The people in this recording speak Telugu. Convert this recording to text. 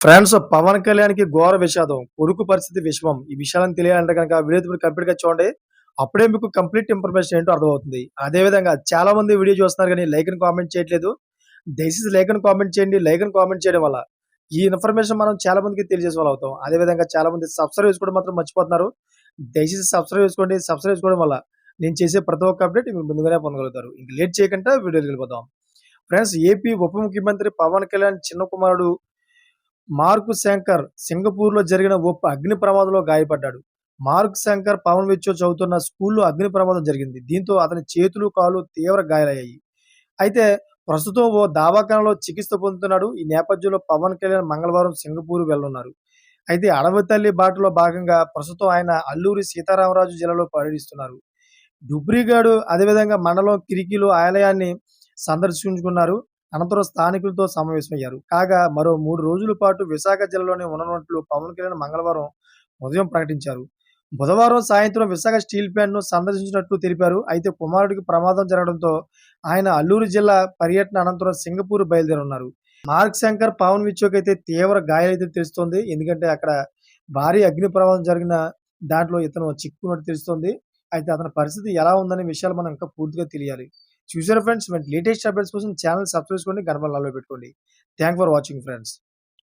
ఫ్రాన్స్ పవన్ కళ్యాణ్‌కి ఘోర విషాదం. కొడుకు పరిస్థితి విషమం. ఈ విషయాలను తెలియాలంటే గనక వీడియో ఇప్పుడు కంప్లీట్‌గా చూడండి. అప్పుడే మీకు కంప్లీట్ ఇన్ఫర్మేషన్ ఏంటో అర్థమవుతుంది. అదే విధంగా చాలా మంది వీడియో చూస్తున్నారు గానీ లైక్ అండ్ కామెంట్ చేయట్లేదు. దయచేసి లైక్ అండ్ కామెంట్ చేయండి. లైక్ అండ్ కామెంట్ చేయడం వల్ల ఈ ఇన్ఫర్మేషన్ మనం చాలా మందికి తెలియజేసే వాళ్ళం అవుతాం. అదే విధంగా చాలా మంది సబ్స్క్రైబ్ చేసుకోవడం మాత్రం మర్చిపోతున్నారు. దయచేసి సబ్స్క్రైబ్ చేసుకోండి. సబ్స్క్రైబ్ చేసుకోవడం వల్ల నేను చేసే ప్రతి ఒక్క అప్డేట్ మీరు ముందుగానే పొందగలుగుతారు. ఇంక లేట్ చేయకుండా వీడియోకి వెళ్ళిపోదాం. ఫ్రెండ్స్, ఏపీ ఉప ముఖ్యమంత్రి పవన్ కళ్యాణ్ చిన్న కుమారుడు మార్క్ శంకర్ సింగపూర్‌లో జరిగిన ఓ అగ్ని ప్రమాదంలో గాయపడ్డాడు. మార్క్ శంకర్ పవన్ విచ్చో చదువుతున్న స్కూల్‌లో అగ్ని ప్రమాదం జరిగింది. దీంతో అతని చేతులు, కాళ్ళు తీవ్ర గాయాలయ్యాయి. అయితే ప్రస్తుతం ఓ దవాఖానలో చికిత్స పొందుతున్నాడు. ఈ నేపథ్యంలో పవన్ కళ్యాణ్ మంగళవారం సింగపూర్ వెళ్లనున్నారు. అయితే అడవి తల్లి బాటలో భాగంగా ప్రస్తుతం ఆయన అల్లూరి సీతారామరాజు జిల్లాలో పర్యటిస్తున్నారు. డుబ్రిగాడు అదేవిధంగా మండలం కిరికిలో ఆలయాన్ని సందర్శించుకున్నారు. అనంతరం స్థానికులతో సమావేశమయ్యారు. కాగా మరో 3 రోజుల పాటు విశాఖ జిల్లాలోనే ఉండనున్నట్లు పవన్ కళ్యాణ్ మంగళవారం ఉదయం ప్రకటించారు. బుధవారం సాయంత్రం విశాఖ స్టీల్ ప్లాంట్‌ను సందర్శించినట్లు తెలిపారు. అయితే కుమారుడికి ప్రమాదం జరగడంతో ఆయన అల్లూరు జిల్లా పర్యటన అనంతరం సింగపూర్ బయలుదేరనున్నారు. మార్క్ శంకర్, పవన్ విచ్చోకైతే తీవ్ర గాయాలైతే తెలుస్తోంది. ఎందుకంటే అక్కడ భారీ అగ్ని ప్రమాదం జరిగిన దాంట్లో ఇతను చిక్కుకున్నట్టు తెలుస్తోంది. అయితే అతని పరిస్థితి ఎలా ఉందనే విషయాలు మనం ఇంకా పూర్తిగా తెలియాలి. చూసారా ఫ్రెండ్స్, లేటెస్ట్ అప్డేట్స్ కోసం ఛానెల్ సబ్స్క్రైబ్ చేసుకోండి, గంట పైన ఆల్ లో పెట్టుకోండి. Thanks for watching friends.